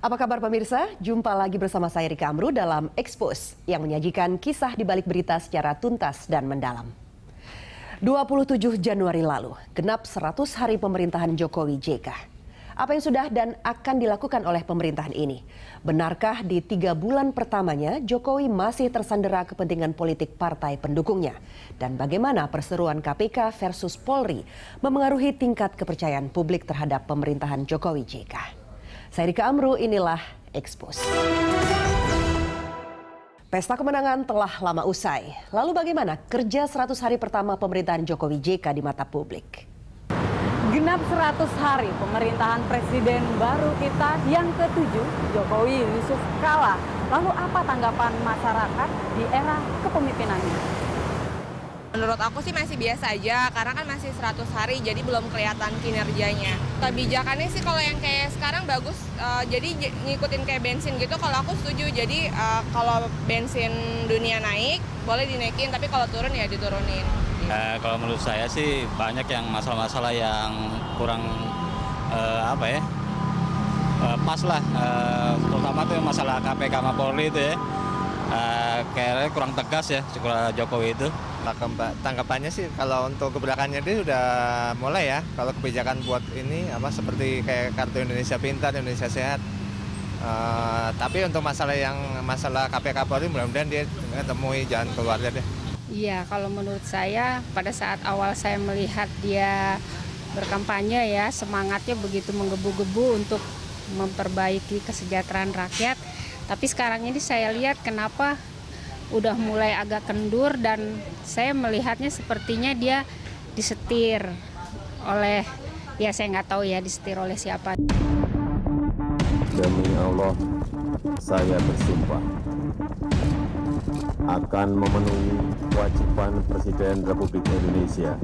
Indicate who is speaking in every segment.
Speaker 1: Apa kabar pemirsa? Jumpa lagi bersama saya Rika Amru dalam Expose yang menyajikan kisah di balik berita secara tuntas dan mendalam. 27 Januari lalu, genap 100 hari pemerintahan Jokowi JK. Apa yang sudah dan akan dilakukan oleh pemerintahan ini? Benarkah di 3 bulan pertamanya Jokowi masih tersandera kepentingan politik partai pendukungnya? Dan bagaimana perseruan KPK versus Polri memengaruhi tingkat kepercayaan publik terhadap pemerintahan Jokowi JK? Saya Rika Amru, inilah Expose. Pesta kemenangan telah lama usai. Lalu bagaimana kerja 100 hari pertama pemerintahan Jokowi JK di mata publik?
Speaker 2: Genap 100 hari pemerintahan Presiden baru kita yang ke-7, Jokowi Yusuf Kala. Lalu apa tanggapan masyarakat di era kepemimpinannya?
Speaker 3: Menurut aku sih masih biasa aja, karena kan masih 100 hari, jadi belum kelihatan kinerjanya. Kebijakannya sih kalau yang kayak sekarang bagus, jadi ngikutin kayak bensin gitu, kalau aku setuju. Jadi kalau bensin dunia naik, boleh dinaikin, tapi kalau turun ya diturunin.
Speaker 4: Kalau menurut saya sih banyak yang masalah-masalah yang kurang pas lah, terutama tuh masalah KPK sama Polri itu ya, kayaknya kurang tegas ya Jokowi itu.
Speaker 5: Tanggapannya sih kalau untuk kebijakannya dia sudah mulai ya, kalau kebijakan buat ini seperti kayak kartu Indonesia Pintar, Indonesia Sehat. Tapi untuk masalah KPK Polri mudah-mudahan dia temui jalan keluarnya deh.
Speaker 6: Iya, kalau menurut saya pada saat awal saya melihat dia berkampanye ya, semangatnya begitu menggebu-gebu untuk memperbaiki kesejahteraan rakyat. Tapi sekarang ini saya lihat kenapa udah mulai agak kendur, dan saya melihatnya sepertinya dia disetir oleh, ya saya nggak tahu ya disetir oleh siapa.
Speaker 7: Demi Allah, saya bersumpah akan memenuhi kewajiban Presiden Republik Indonesia.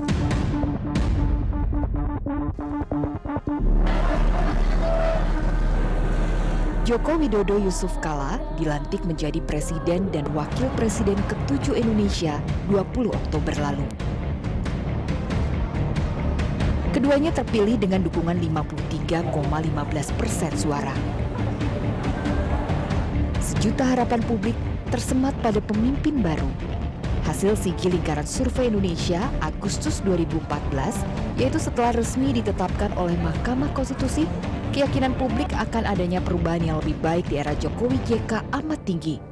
Speaker 8: Joko Widodo Yusuf Kala dilantik menjadi Presiden dan Wakil Presiden ke-7 Indonesia 20 Oktober lalu. Keduanya terpilih dengan dukungan 53,15% suara. Sejuta harapan publik tersemat pada pemimpin baru. Hasil Sigi Lingkaran Survei Indonesia Agustus 2014, yaitu setelah resmi ditetapkan oleh Mahkamah Konstitusi, keyakinan publik akan adanya perubahan yang lebih baik di era Jokowi JK amat tinggi.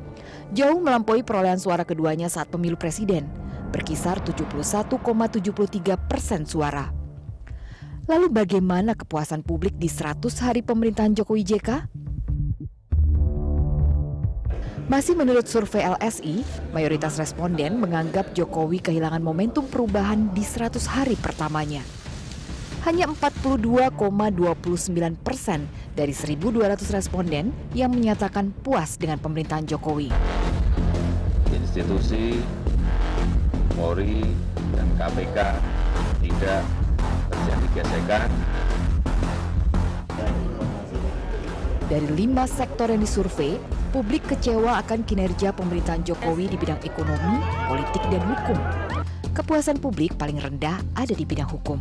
Speaker 8: Jauh melampaui perolehan suara keduanya saat pemilu presiden, berkisar 71,73% suara. Lalu bagaimana kepuasan publik di 100 hari pemerintahan Jokowi JK? Masih menurut survei LSI, mayoritas responden menganggap Jokowi kehilangan momentum perubahan di 100 hari pertamanya. Hanya 42,29% dari 1.200 responden yang menyatakan puas dengan pemerintahan Jokowi.
Speaker 7: Institusi Polri dan KPK tidak terjadi gesekan.
Speaker 8: Dari 5 sektor yang disurvei, publik kecewa akan kinerja pemerintahan Jokowi di bidang ekonomi, politik, dan hukum. Kepuasan publik paling rendah ada di bidang hukum.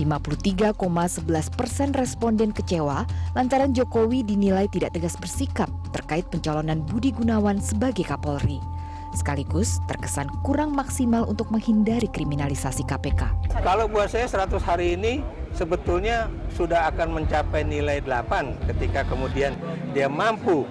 Speaker 8: 53,11% responden kecewa lantaran Jokowi dinilai tidak tegas bersikap terkait pencalonan Budi Gunawan sebagai Kapolri. Sekaligus terkesan kurang maksimal untuk menghindari kriminalisasi KPK.
Speaker 5: Kalau buat saya 100 hari ini sebetulnya sudah akan mencapai nilai 8 ketika kemudian dia mampu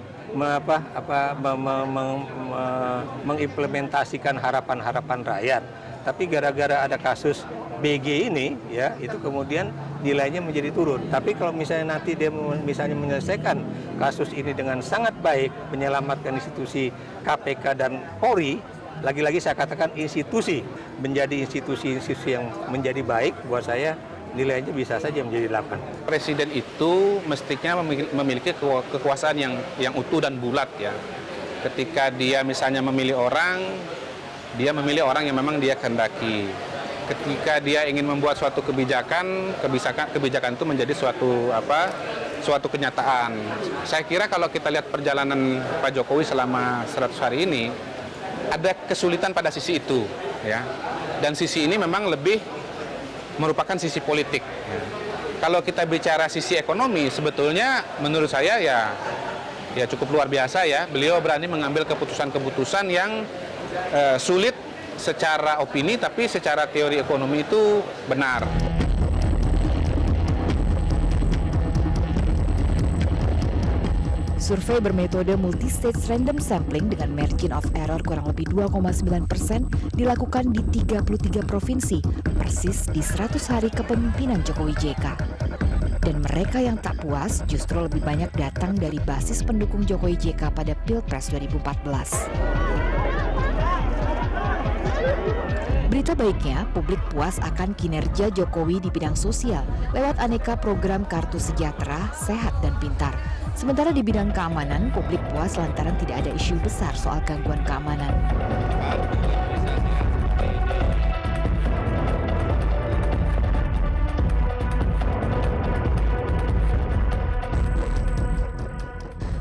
Speaker 5: mengimplementasikan harapan-harapan rakyat. Tapi gara-gara ada kasus BG ini, ya itu kemudian nilainya menjadi turun. Tapi kalau misalnya nanti dia misalnya menyelesaikan kasus ini dengan sangat baik, menyelamatkan institusi KPK dan Polri, lagi-lagi saya katakan institusi, menjadi institusi-institusi yang menjadi baik, buat saya nilainya bisa saja menjadi 8.
Speaker 9: Presiden itu mestinya memiliki kekuasaan yang utuh dan bulat ya. Ketika dia misalnya memilih orang, dia memilih orang yang memang dia kehendaki. Ketika dia ingin membuat suatu kebijakan itu menjadi suatu kenyataan. Saya kira kalau kita lihat perjalanan Pak Jokowi selama 100 hari ini, ada kesulitan pada sisi itu, ya. Dan sisi ini memang lebih merupakan sisi politik. Ya. Kalau kita bicara sisi ekonomi, sebetulnya menurut saya ya cukup luar biasa ya. Beliau berani mengambil keputusan-keputusan yang sulit secara opini, tapi secara teori ekonomi itu benar.
Speaker 8: Survei bermetode multi-stage random sampling dengan margin of error kurang lebih 2,9% dilakukan di 33 provinsi, persis di 100 hari kepemimpinan Jokowi JK. Dan mereka yang tak puas justru lebih banyak datang dari basis pendukung Jokowi JK pada Pilpres 2014. Berita baiknya, publik puas akan kinerja Jokowi di bidang sosial lewat aneka program Kartu Sejahtera, Sehat dan Pintar. Sementara di bidang keamanan, publik puas lantaran tidak ada isu besar soal gangguan keamanan.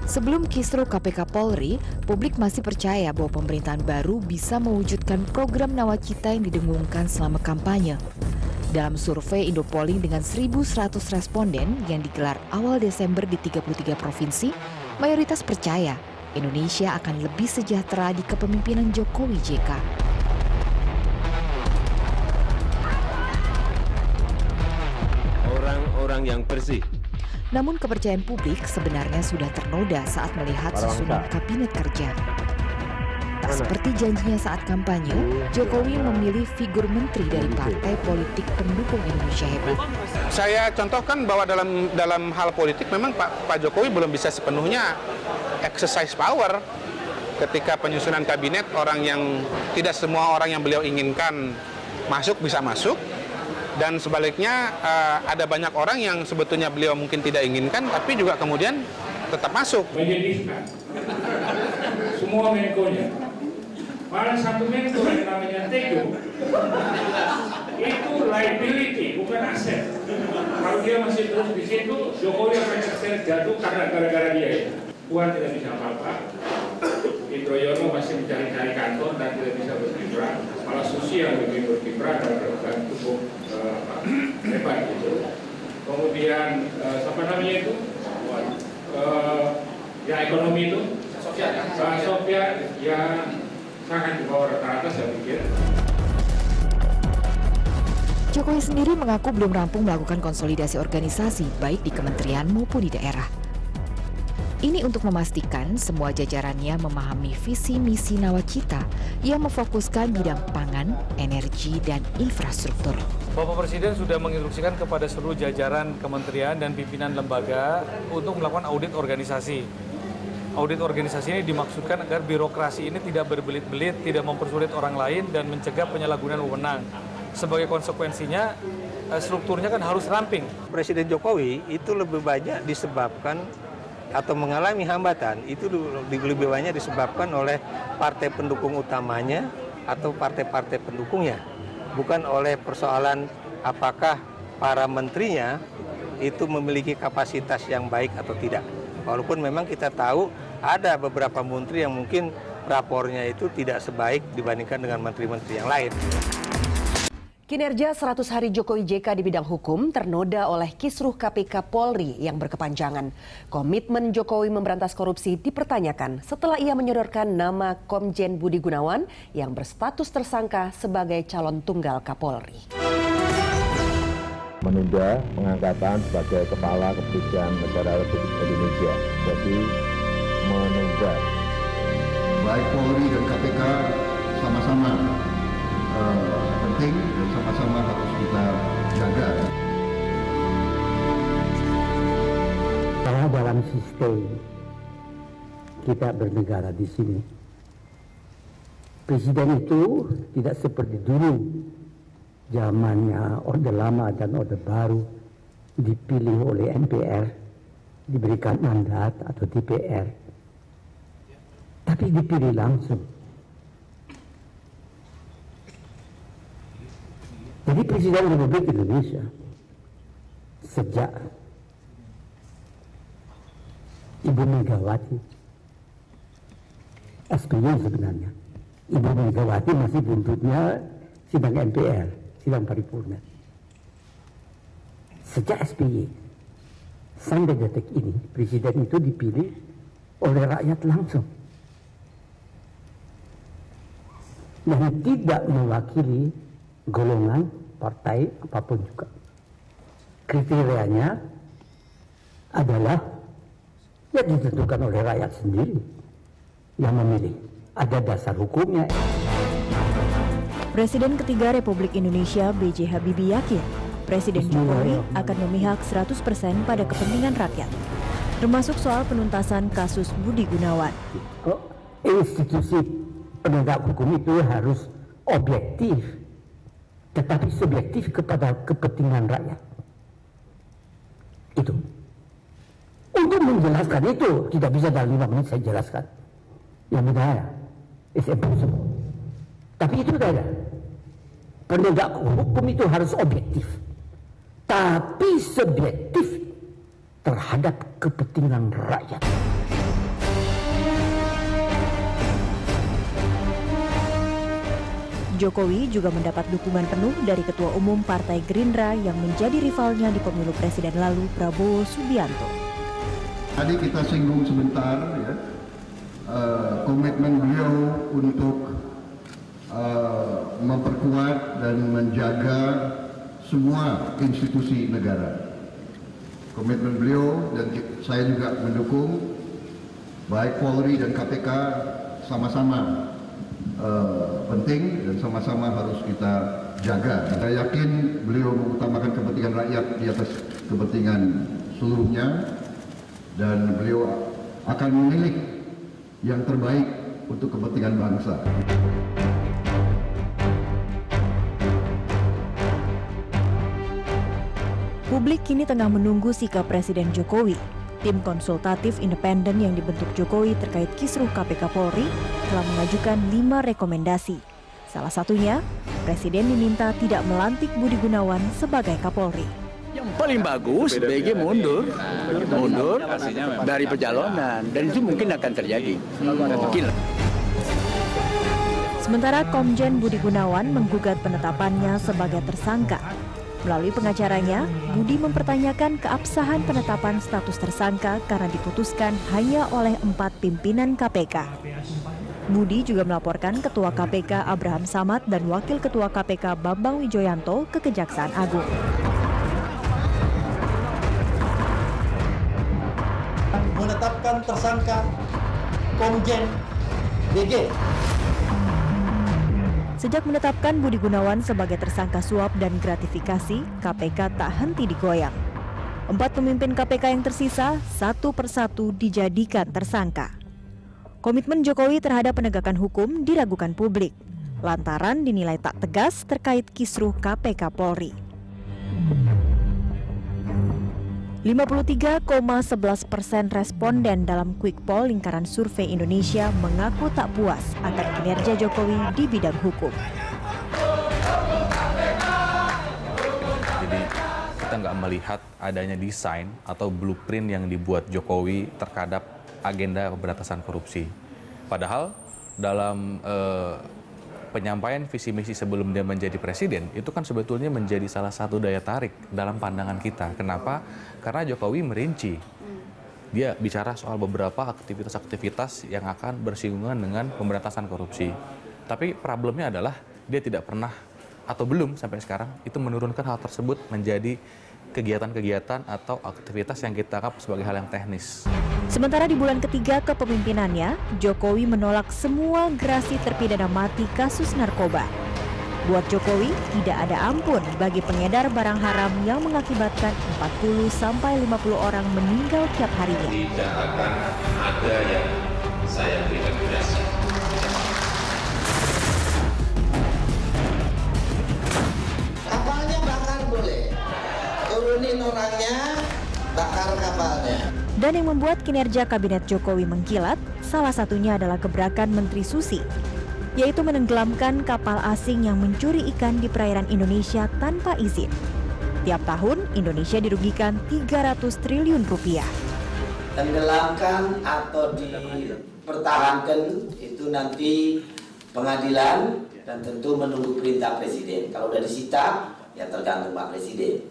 Speaker 8: Sebelum kisruh KPK Polri, publik masih percaya bahwa pemerintahan baru bisa mewujudkan program Nawacita yang didengungkan selama kampanye. Dalam survei Indopolling dengan 1.100 responden yang digelar awal Desember di 33 provinsi, mayoritas percaya Indonesia akan lebih sejahtera di kepemimpinan Jokowi JK.
Speaker 7: Orang-orang yang bersih.
Speaker 8: Namun kepercayaan publik sebenarnya sudah ternoda saat melihat susunan kabinet kerja. Tak seperti janjinya saat kampanye, Jokowi memilih figur menteri dari partai politik pendukung Indonesia Hebat.
Speaker 9: Saya contohkan bahwa dalam hal politik memang Pak Jokowi belum bisa sepenuhnya exercise power. Ketika penyusunan kabinet, tidak semua orang yang beliau inginkan bisa masuk. Dan sebaliknya ada banyak orang yang sebetulnya beliau mungkin tidak inginkan, tapi juga kemudian tetap masuk.
Speaker 10: Menyedihkan semua menkonya. Malah satu menko yang namanya Teguh itu liability, bukan aset. Kalau dia masih terus di situ, Jokowi akan jatuh karena gara-gara dia. Puan tidak bisa apa-apa. Indroyono masih mencari-cari kantor dan tidak bisa berkiprah. Malah Susi yang lebih berkiprah dan cukup hebat gitu. Kemudian siapa namanya itu? Ekonomi itu? Pak Sofyan yang sangat di bawah rata-rata saya pikir.
Speaker 8: Jokowi sendiri mengaku belum rampung melakukan konsolidasi organisasi baik di kementerian maupun di daerah. Ini untuk memastikan semua jajarannya memahami visi misi Nawacita yang memfokuskan bidang pangan, energi, dan infrastruktur.
Speaker 11: Bapak Presiden sudah menginstruksikan kepada seluruh jajaran kementerian dan pimpinan lembaga untuk melakukan audit organisasi. Audit organisasi ini dimaksudkan agar birokrasi ini tidak berbelit-belit, tidak mempersulit orang lain, dan mencegah penyalahgunaan wewenang. Sebagai konsekuensinya, strukturnya kan harus ramping.
Speaker 5: Presiden Jokowi itu lebih banyak disebabkan atau mengalami hambatan itu lebih banyak disebabkan oleh partai pendukung utamanya atau partai-partai pendukungnya, bukan oleh persoalan apakah para menterinya itu memiliki kapasitas yang baik atau tidak. Walaupun memang kita tahu ada beberapa menteri yang mungkin rapornya itu tidak sebaik dibandingkan dengan menteri-menteri yang lain.
Speaker 1: Kinerja 100 hari Jokowi JK di bidang hukum ternoda oleh kisruh KPK Polri yang berkepanjangan. Komitmen Jokowi memberantas korupsi dipertanyakan setelah ia menyodorkan nama Komjen Budi Gunawan yang berstatus tersangka sebagai calon tunggal Kapolri.
Speaker 7: Menunda pengangkatan sebagai Kepala Kepolisian Negara Republik Indonesia. Jadi menunda.
Speaker 12: Baik Polri dan KPK sama-sama penting dan sama-sama harus kita jaga.
Speaker 13: Karena dalam sistem kita bernegara di sini, presiden itu tidak seperti dulu, zamannya Orde Lama dan Orde Baru, dipilih oleh MPR, diberikan mandat atau DPR, tapi dipilih langsung. Jadi Presiden Republik Indonesia sejak Ibu Megawati, SBY sebenarnya, Ibu Megawati masih buntutnya sidang MPR, sidang paripurna. sejak SBY sampai detik ini presiden itu dipilih oleh rakyat langsung dan tidak mewakili golongan partai apapun juga. Kriterianya adalah ya ditentukan oleh rakyat sendiri yang memilih. Ada dasar hukumnya.
Speaker 8: Presiden ketiga Republik Indonesia B.J. Habibie yakin Presiden Jokowi akan memihak 100% pada kepentingan rakyat, termasuk soal penuntasan kasus Budi Gunawan.
Speaker 13: Institusi penegak hukum itu harus objektif, tetapi subjektif kepada kepentingan rakyat. Itu. Untuk menjelaskan itu, tidak bisa dalam 5 menit saya jelaskan. Yang benar, it's impossible. Tapi itu ada. Penegak hukum itu harus objektif, tapi subjektif terhadap kepentingan rakyat.
Speaker 8: Jokowi juga mendapat dukungan penuh dari Ketua Umum Partai Gerindra yang menjadi rivalnya di pemilu presiden lalu, Prabowo Subianto.
Speaker 12: Tadi kita singgung sebentar ya, komitmen beliau untuk memperkuat dan menjaga semua institusi negara. Komitmen beliau dan saya juga mendukung, baik Polri dan KPK sama-sama penting dan sama-sama harus kita jaga. Saya yakin beliau mengutamakan kepentingan rakyat di atas kepentingan seluruhnya dan beliau akan memilih yang terbaik untuk kepentingan bangsa.
Speaker 8: Publik kini tengah menunggu sikap Presiden Jokowi. Tim konsultatif independen yang dibentuk Jokowi terkait kisruh KPK Polri telah mengajukan 5 rekomendasi. Salah satunya, Presiden diminta tidak melantik Budi Gunawan sebagai Kapolri.
Speaker 14: Yang paling bagus, BG mundur dari pencalonan, dan itu mungkin akan terjadi.
Speaker 8: Sementara Komjen Budi Gunawan menggugat penetapannya sebagai tersangka. Melalui pengacaranya, Budi mempertanyakan keabsahan penetapan status tersangka karena diputuskan hanya oleh 4 pimpinan KPK. Budi juga melaporkan Ketua KPK Abraham Samad dan Wakil Ketua KPK Bambang Wijoyanto ke Kejaksaan Agung.
Speaker 15: Menetapkan tersangka Komjen BG.
Speaker 8: Sejak menetapkan Budi Gunawan sebagai tersangka suap dan gratifikasi, KPK tak henti digoyang. 4 pemimpin KPK yang tersisa satu persatu dijadikan tersangka. Komitmen Jokowi terhadap penegakan hukum diragukan publik, lantaran dinilai tak tegas terkait kisruh KPK Polri. 53,11% responden dalam Quick Poll lingkaran survei Indonesia mengaku tak puas akan kinerja Jokowi di bidang hukum.
Speaker 16: Jadi kita nggak melihat adanya desain atau blueprint yang dibuat Jokowi terhadap agenda pemberantasan korupsi. Padahal dalam penyampaian visi misi sebelum dia menjadi presiden itu kan sebetulnya menjadi salah satu daya tarik dalam pandangan kita. Kenapa? Karena Jokowi merinci. Dia bicara soal beberapa aktivitas-aktivitas yang akan bersinggungan dengan pemberantasan korupsi. Tapi problemnya adalah dia tidak pernah atau belum sampai sekarang itu menurunkan hal tersebut menjadi kegiatan-kegiatan atau aktivitas yang kita anggap sebagai hal yang teknis.
Speaker 8: Sementara di bulan ketiga kepemimpinannya, Jokowi menolak semua gerasi terpidana mati kasus narkoba. Buat Jokowi, tidak ada ampun bagi pengedar barang haram yang mengakibatkan 40-50 orang meninggal tiap harinya.
Speaker 17: Tidak akan ada yang saya berikan gerasi.
Speaker 15: Kapalnya bakar boleh, turunin orangnya, bakar kapalnya.
Speaker 8: Dan yang membuat kinerja Kabinet Jokowi mengkilat, salah satunya adalah gebrakan Menteri Susi, yaitu menenggelamkan kapal asing yang mencuri ikan di perairan Indonesia tanpa izin. Tiap tahun, Indonesia dirugikan 300 triliun rupiah.
Speaker 15: Tenggelamkan atau dipertahankan itu nanti pengadilan dan tentu menunggu perintah Presiden. Kalau udah disita, ya tergantung Pak Presiden.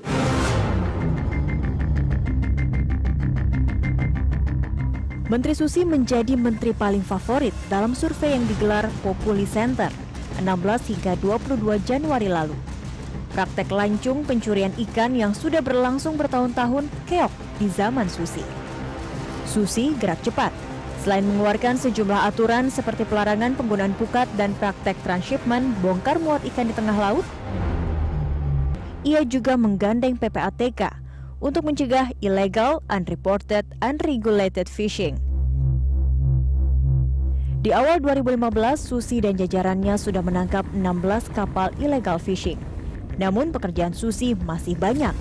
Speaker 18: Menteri Susi menjadi menteri paling favorit dalam survei yang digelar Populi Center 16 hingga 22 Januari lalu. Praktek lancung pencurian ikan yang sudah berlangsung bertahun-tahun keok di zaman Susi. Susi gerak cepat. Selain mengeluarkan sejumlah aturan seperti pelarangan penggunaan pukat dan praktek transshipment bongkar muat ikan di tengah laut, ia juga menggandeng PPATK untuk mencegah illegal, unreported, unregulated fishing. Di awal 2015, Susi dan jajarannya sudah menangkap 16 kapal illegal fishing. Namun pekerjaan Susi masih banyak.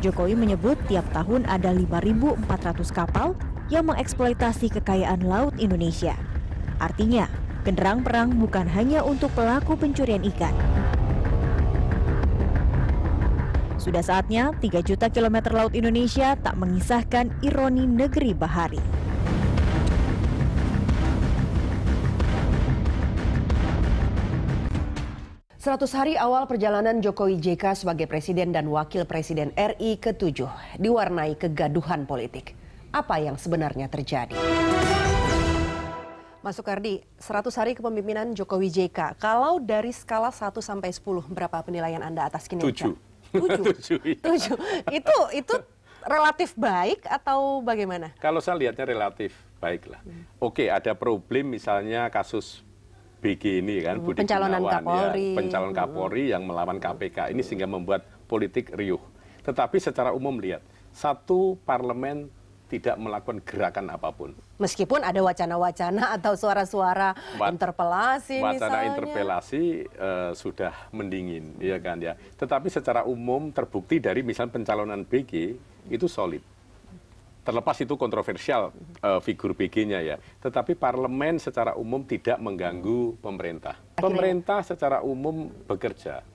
Speaker 18: Jokowi menyebut tiap tahun ada 5.400 kapal yang mengeksploitasi kekayaan laut Indonesia. Artinya, genderang perang bukan hanya untuk pelaku pencurian ikan. Sudah saatnya 3 juta kilometer laut Indonesia tak mengisahkan ironi negeri bahari.
Speaker 1: Seratus hari awal perjalanan Jokowi JK sebagai Presiden dan Wakil Presiden RI ke-7 diwarnai kegaduhan politik. Apa yang sebenarnya terjadi? Mas Soekardi, 100 hari kepemimpinan Jokowi JK, kalau dari skala 1 sampai 10, berapa penilaian Anda atas kinerja? 7. Itu relatif baik atau bagaimana?
Speaker 19: Kalau saya lihatnya relatif baik lah. Oke, ada problem misalnya kasus BG ini kan, Budi
Speaker 1: pencalonan
Speaker 19: Gunawan,
Speaker 1: Kapolri.
Speaker 19: ya, pencalon Kapolri yang melawan KPK ini sehingga membuat politik riuh. Tetapi secara umum lihat, satu parlemen tidak melakukan gerakan apapun.
Speaker 1: Meskipun ada wacana-wacana atau suara-suara interpelasi misalnya.
Speaker 19: Wacana interpelasi sudah mendingin, ya kan ya. Tetapi secara umum terbukti dari misalnya pencalonan BG itu solid. Terlepas itu kontroversial figur BG-nya ya. Tetapi parlemen secara umum tidak mengganggu pemerintah. Pemerintah secara umum bekerja.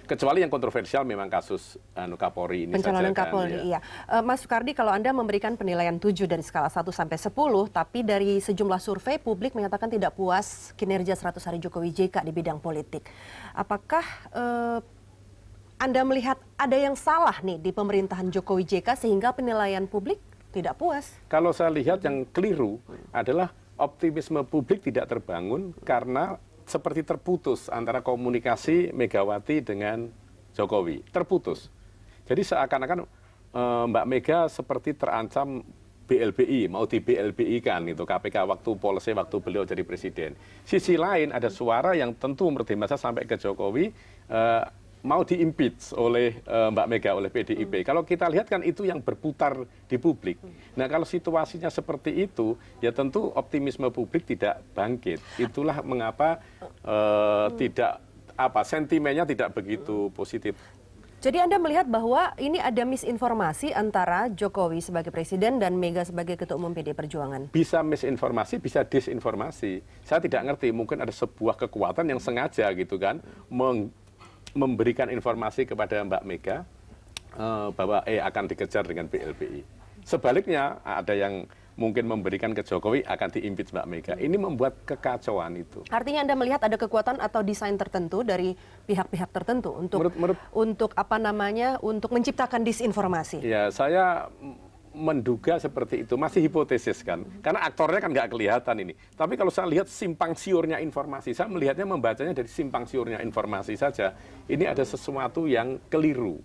Speaker 19: Kecuali yang kontroversial memang kasus Kapolri ini
Speaker 1: pencalonan
Speaker 19: saja
Speaker 1: Kapolri,
Speaker 19: kan,
Speaker 1: iya. Mas Soekardi, kalau Anda memberikan penilaian 7 dari skala 1 sampai 10, tapi dari sejumlah survei publik menyatakan tidak puas kinerja 100 hari Jokowi JK di bidang politik. Apakah Anda melihat ada yang salah nih di pemerintahan Jokowi JK sehingga penilaian publik tidak puas?
Speaker 19: Kalau saya lihat yang keliru adalah optimisme publik tidak terbangun karena seperti terputus antara komunikasi Megawati dengan Jokowi. Terputus. Jadi seakan-akan Mbak Mega seperti terancam BLBI, mau di BLBI kan itu KPK waktu polisi waktu beliau jadi presiden. Sisi lain ada suara yang tentu menurut saya sampai ke Jokowi mau diimpeach oleh Mbak Mega, oleh PDIP. Kalau kita lihat kan itu yang berputar di publik. Nah kalau situasinya seperti itu, ya tentu optimisme publik tidak bangkit. Itulah mengapa sentimennya tidak begitu positif.
Speaker 1: Jadi Anda melihat bahwa ini ada misinformasi antara Jokowi sebagai Presiden dan Mega sebagai Ketua Umum PD Perjuangan?
Speaker 19: Bisa misinformasi, bisa disinformasi. Saya tidak ngerti, mungkin ada sebuah kekuatan yang sengaja gitu kan, memberikan informasi kepada Mbak Mega bahwa akan dikejar dengan BLBI. Sebaliknya ada yang mungkin memberikan ke Jokowi akan diimpeach Mbak Mega. Ini membuat kekacauan itu.
Speaker 1: Artinya Anda melihat ada kekuatan atau desain tertentu dari pihak-pihak tertentu untuk untuk menciptakan disinformasi.
Speaker 19: Ya, saya menduga seperti itu, masih hipotesis kan, karena aktornya kan nggak kelihatan ini. Tapi kalau saya lihat simpang siurnya informasi, saya melihatnya membacanya dari simpang siurnya informasi saja. Ini ada sesuatu yang keliru,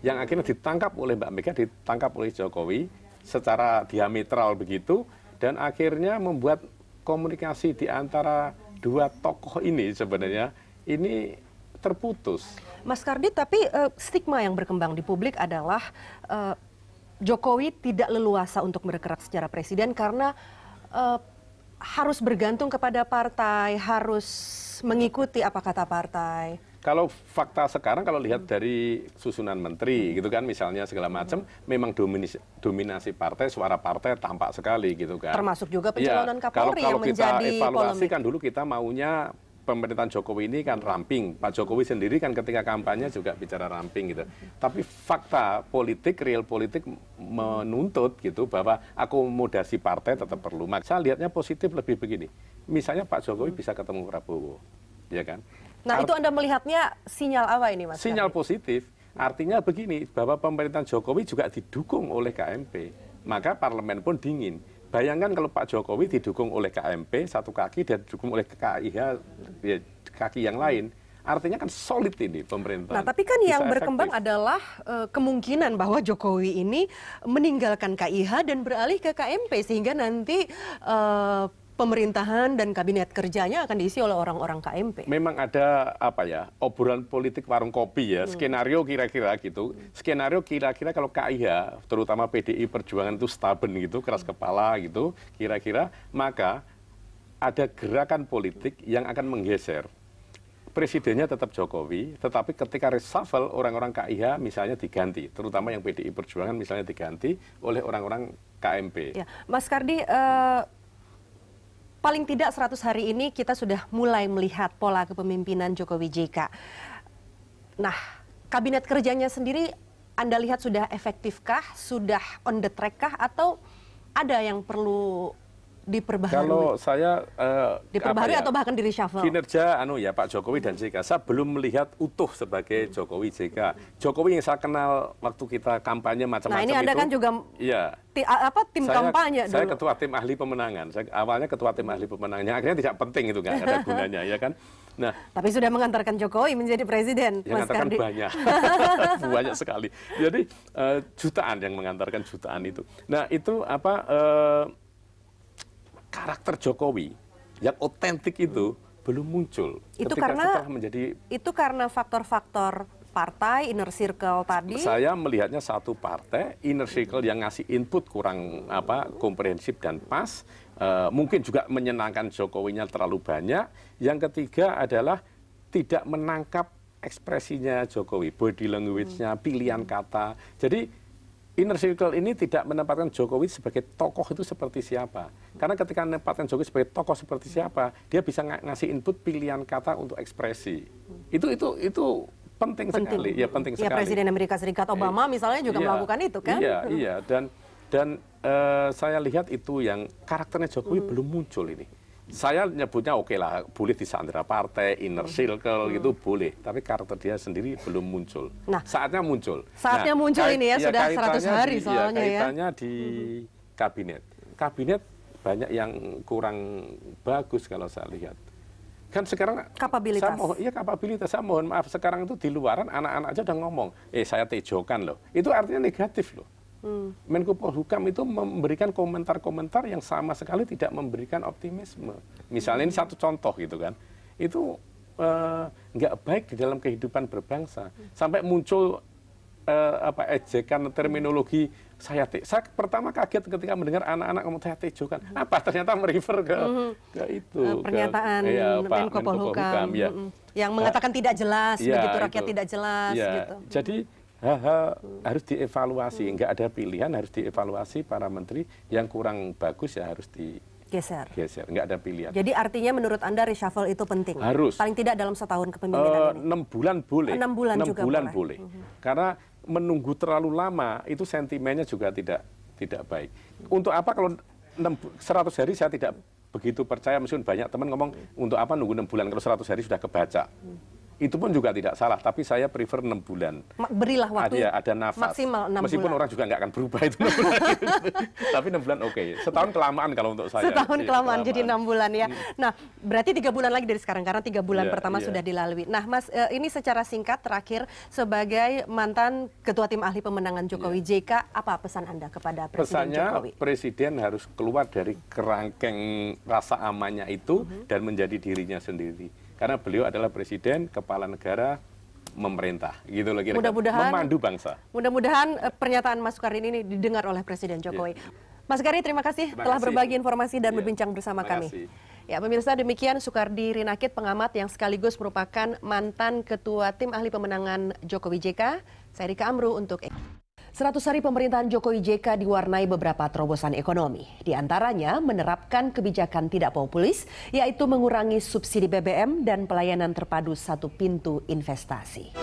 Speaker 19: yang akhirnya ditangkap oleh Mbak Mega, ditangkap oleh Jokowi secara diametral begitu, dan akhirnya membuat komunikasi di antara dua tokoh ini sebenarnya ini terputus.
Speaker 1: Mas Kardi, tapi stigma yang berkembang di publik adalah Jokowi tidak leluasa untuk bergerak secara presiden karena harus bergantung kepada partai, harus mengikuti apa kata partai.
Speaker 19: Kalau fakta sekarang kalau lihat dari susunan menteri gitu kan misalnya segala macam memang dominasi partai, suara partai tampak sekali gitu kan.
Speaker 1: Termasuk juga pencalonan Kapolri yang menjadi polemik.
Speaker 19: Kalau kita evaluasi kan dulu kita maunya pemerintahan Jokowi ini kan ramping. Pak Jokowi sendiri kan ketika kampanye juga bicara ramping gitu. Tapi fakta politik, real politik menuntut gitu bahwa akomodasi partai tetap perlu. Maka saya lihatnya positif lebih begini. Misalnya Pak Jokowi bisa ketemu Prabowo, ya kan?
Speaker 1: Nah itu Anda melihatnya sinyal apa ini Mas?
Speaker 19: Sinyal positif. Artinya begini, bahwa pemerintahan Jokowi juga didukung oleh KMP, maka parlemen pun dingin. Bayangkan kalau Pak Jokowi didukung oleh KMP satu kaki dan didukung oleh KIH ya, kaki yang lain. Artinya kan solid ini pemerintahan.
Speaker 1: Nah, tapi kan yang berkembang adalah kemungkinan bahwa Jokowi ini meninggalkan KIH dan beralih ke KMP sehingga nanti pemerintahan dan kabinet kerjanya akan diisi oleh orang-orang KMP.
Speaker 19: Memang ada obrolan politik warung kopi ya, skenario kira-kira gitu. Skenario kira-kira kalau KIH, terutama PDI Perjuangan itu stubborn gitu, keras kepala gitu, kira-kira maka ada gerakan politik yang akan menggeser. Presidennya tetap Jokowi, tetapi ketika reshuffle orang-orang KIH misalnya diganti, terutama yang PDI Perjuangan misalnya diganti oleh orang-orang KMP.
Speaker 1: Ya, Mas Kardi, paling tidak 100 hari ini kita sudah mulai melihat pola kepemimpinan Jokowi JK. Nah, kabinet kerjanya sendiri Anda lihat sudah efektifkah, sudah on the track-kah, atau ada yang perlu diperbaharui?
Speaker 19: Kalau saya
Speaker 1: diperbaharui atau bahkan di reshuffle?
Speaker 19: Kinerja Pak Jokowi dan JK, saya belum melihat utuh sebagai Jokowi JK. Jokowi yang saya kenal waktu kita kampanye macam-macam itu.
Speaker 1: Nah, ini Anda kan juga tim kampanye dulu.
Speaker 19: Saya ketua tim ahli pemenangan. Awalnya ketua tim ahli pemenangannya, akhirnya tidak penting itu, nggak ada gunanya ya kan. Nah,
Speaker 1: tapi sudah mengantarkan Jokowi menjadi presiden, Mas Kardi.
Speaker 19: Banyak, banyak sekali. Jadi jutaan yang mengantarkan jutaan itu. Nah, itu karakter Jokowi yang otentik itu belum muncul.
Speaker 1: Itu karena faktor-faktor partai, inner circle tadi.
Speaker 19: Saya melihatnya satu partai, inner circle yang ngasih input kurang komprehensif dan pas. Mungkin juga menyenangkan Jokowinya terlalu banyak. Yang ketiga adalah tidak menangkap ekspresinya Jokowi, body language-nya, pilihan kata. Jadi inner circle ini tidak menempatkan Jokowi sebagai tokoh itu seperti siapa. Karena ketika menempatkan Jokowi sebagai tokoh seperti siapa, dia bisa ngasih input pilihan kata untuk ekspresi. Itu penting sekali. Ya, penting sekali.
Speaker 1: Presiden Amerika Serikat Obama misalnya juga melakukan itu kan?
Speaker 19: Iya. Dan saya lihat itu yang karakternya Jokowi belum muncul ini. Saya nyebutnya oke lah, boleh disandera partai, inner circle gitu boleh. Tapi karakter dia sendiri belum muncul.
Speaker 1: Nah,
Speaker 19: saatnya muncul.
Speaker 1: Saatnya muncul ini ya, sudah 100 hari soalnya ya.
Speaker 19: Kaitannya di kabinet. Kabinet banyak yang kurang bagus kalau saya lihat. Kan sekarang
Speaker 1: kapabilitas.
Speaker 19: Kapabilitas. Saya mohon maaf, sekarang itu di luaran anak-anak aja udah ngomong, saya tejokan loh. Itu artinya negatif loh. Menko Polhukam itu memberikan komentar-komentar yang sama sekali tidak memberikan optimisme. Misalnya ini satu contoh gitu kan, itu nggak baik di dalam kehidupan berbangsa. Sampai muncul ejekan terminologi saya pertama kaget ketika mendengar anak-anak ngomong saya tejokan. Apa ternyata merefer ke itu
Speaker 1: pernyataan Menko Polhukam yang mengatakan tidak jelas, begitu rakyat tidak jelas gitu.
Speaker 19: Jadi harus dievaluasi, nggak ada pilihan, harus dievaluasi para menteri yang kurang bagus ya harus digeser, nggak ada pilihan.
Speaker 1: Jadi artinya menurut Anda reshuffle itu penting?
Speaker 19: Harus.
Speaker 1: Paling tidak dalam setahun kepemimpinan ini?
Speaker 19: 6 bulan boleh.
Speaker 1: 6 bulan juga
Speaker 19: boleh. Karena menunggu terlalu lama itu sentimennya juga tidak baik. Untuk apa kalau 100 hari saya tidak begitu percaya, meskipun banyak teman ngomong untuk apa nunggu 6 bulan kalau 100 hari sudah kebaca. Itu pun juga tidak salah, tapi saya prefer 6 bulan.
Speaker 1: Berilah waktu
Speaker 19: ada nafas.
Speaker 1: Maksimal 6
Speaker 19: Meskipun
Speaker 1: bulan.
Speaker 19: Orang juga nggak akan berubah itu 6 bulan. Tapi 6 bulan oke. Setahun kelamaan kalau untuk saya.
Speaker 1: Setahun kelamaan, jadi 6 bulan ya. Nah, berarti 3 bulan lagi dari sekarang, karena 3 bulan pertama sudah dilalui. Nah, Mas, ini secara singkat terakhir, sebagai mantan Ketua Tim Ahli Pemenangan Jokowi JK, apa pesan Anda kepada Presiden Jokowi?
Speaker 19: Pesannya, Presiden harus keluar dari kerangkeng rasa amannya itu dan menjadi dirinya sendiri. Karena beliau adalah presiden, kepala negara, memerintah, gitu loh kira-kira. Memandu bangsa.
Speaker 1: Mudah-mudahan pernyataan Mas Sukardi ini didengar oleh Presiden Jokowi. Mas Sukardi, terima kasih telah berbagi informasi dan berbincang bersama kami. Ya, pemirsa, demikian Sukardi Rinakit, pengamat yang sekaligus merupakan mantan Ketua Tim Ahli Pemenangan Jokowi JK. Saya Rika Amru untuk 100 hari pemerintahan Jokowi JK diwarnai beberapa terobosan ekonomi. Di antaranya menerapkan kebijakan tidak populis, yaitu mengurangi subsidi BBM dan pelayanan terpadu satu pintu investasi.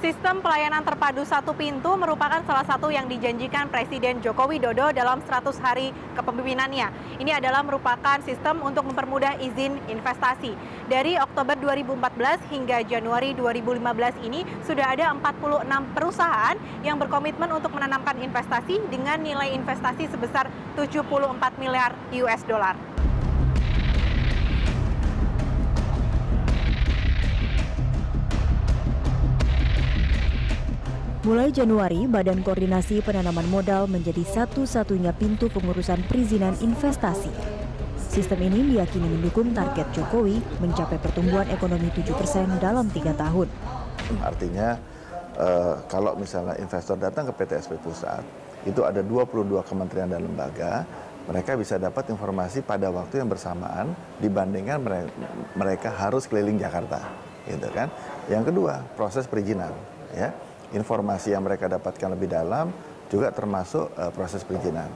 Speaker 20: Sistem pelayanan terpadu satu pintu merupakan salah satu yang dijanjikan Presiden Joko Widodo dalam 100 hari kepemimpinannya. Ini adalah merupakan sistem untuk mempermudah izin investasi. Dari Oktober 2014 hingga Januari 2015 ini sudah ada 46 perusahaan yang berkomitmen untuk menanamkan investasi dengan nilai investasi sebesar 74 miliar US dollar.
Speaker 18: Mulai Januari, Badan Koordinasi Penanaman Modal menjadi satu-satunya pintu pengurusan perizinan investasi. Sistem ini diyakini mendukung target Jokowi mencapai pertumbuhan ekonomi 7% dalam 3 tahun.
Speaker 21: Artinya, kalau misalnya investor datang ke PTSP Pusat, itu ada 22 kementerian dan lembaga, mereka bisa dapat informasi pada waktu yang bersamaan dibandingkan mereka harus keliling Jakarta, gitu kan? Yang kedua, proses perizinan, ya. Informasi yang mereka dapatkan lebih dalam juga termasuk proses perizinan.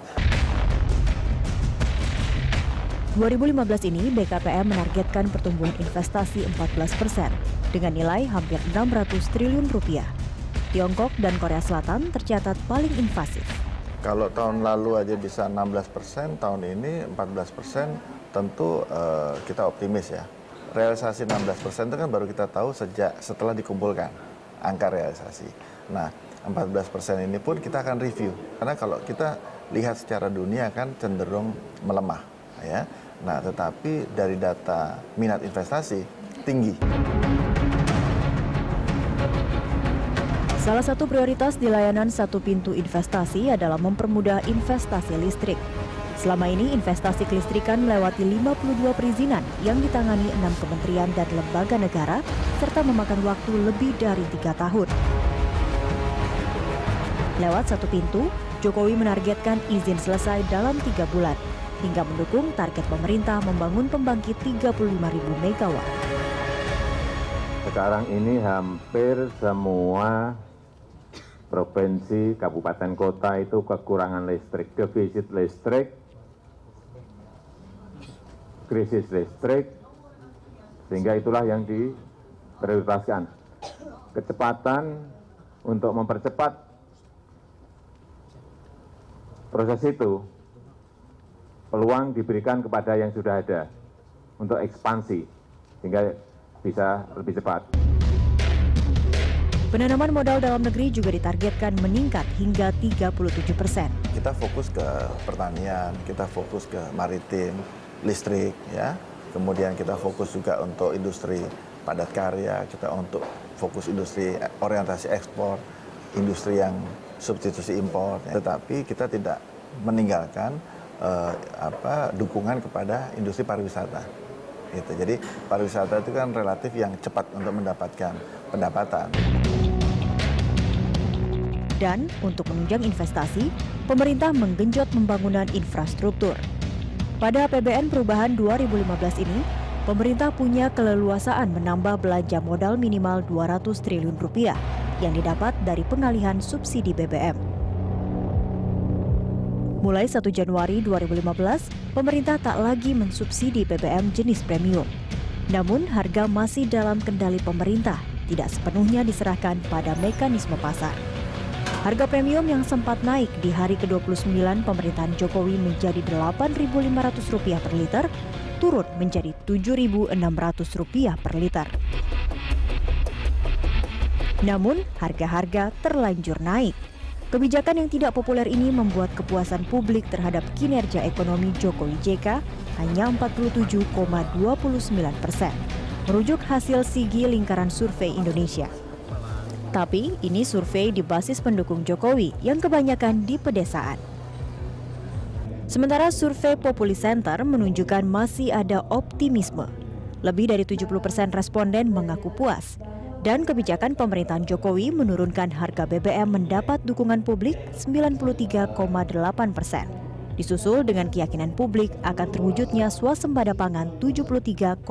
Speaker 18: 2015 ini BKPM menargetkan pertumbuhan investasi 14% dengan nilai hampir 600 triliun rupiah. Tiongkok dan Korea Selatan tercatat paling invasif.
Speaker 21: Kalau tahun lalu aja bisa 16%, tahun ini 14%, tentu kita optimis ya. Realisasi 16% itu kan baru kita tahu setelah dikumpulkan angka realisasi. Nah, 14% ini pun kita akan review. Karena kalau kita lihat secara dunia kan cenderung melemah, ya. Nah, tetapi dari data minat investasi tinggi.
Speaker 18: Salah satu prioritas di layanan satu pintu investasi adalah mempermudah investasi listrik. Selama ini investasi kelistrikan melewati 52 perizinan yang ditangani 6 kementerian dan lembaga negara serta memakan waktu lebih dari 3 tahun. Lewat satu pintu, Jokowi menargetkan izin selesai dalam 3 bulan hingga mendukung target pemerintah membangun pembangkit 35.000 megawatt.
Speaker 7: Sekarang ini hampir semua provinsi, kabupaten, kota itu kekurangan listrik, defisit listrik, krisis listrik, sehingga itulah yang diprioritaskan. Kecepatan untuk mempercepat proses itu, peluang diberikan kepada yang sudah ada untuk ekspansi, sehingga bisa lebih cepat.
Speaker 18: Penanaman modal dalam negeri juga ditargetkan meningkat hingga 37%.
Speaker 21: Kita fokus ke pertanian, kita fokus ke maritim, listrik, ya. Kemudian kita fokus juga untuk industri padat karya, kita untuk fokus industri orientasi ekspor, industri yang substitusi impor. Ya. Tetapi kita tidak meninggalkan dukungan kepada industri pariwisata. Gitu. Jadi pariwisata itu kan relatif yang cepat untuk mendapatkan pendapatan.
Speaker 18: Dan untuk menunjang investasi, pemerintah menggenjot pembangunan infrastruktur. Pada APBN perubahan 2015 ini, pemerintah punya keleluasaan menambah belanja modal minimal 200 triliun rupiah yang didapat dari pengalihan subsidi BBM. Mulai 1 Januari 2015, pemerintah tak lagi mensubsidi BBM jenis premium. Namun, harga masih dalam kendali pemerintah, tidak sepenuhnya diserahkan pada mekanisme pasar. Harga premium yang sempat naik di hari ke-29 pemerintahan Jokowi menjadi Rp8.500 per liter, turun menjadi Rp7.600 per liter. Namun, harga-harga terlanjur naik. Kebijakan yang tidak populer ini membuat kepuasan publik terhadap kinerja ekonomi Jokowi JK hanya 47,29%, merujuk hasil Sigi Lingkaran Survei Indonesia. Tapi ini survei di basis pendukung Jokowi yang kebanyakan di pedesaan. Sementara survei Populi Center menunjukkan masih ada optimisme. Lebih dari 70% responden mengaku puas. Dan kebijakan pemerintahan Jokowi menurunkan harga BBM mendapat dukungan publik 93,8%. Disusul dengan keyakinan publik akan terwujudnya swasembada pangan 73,3%.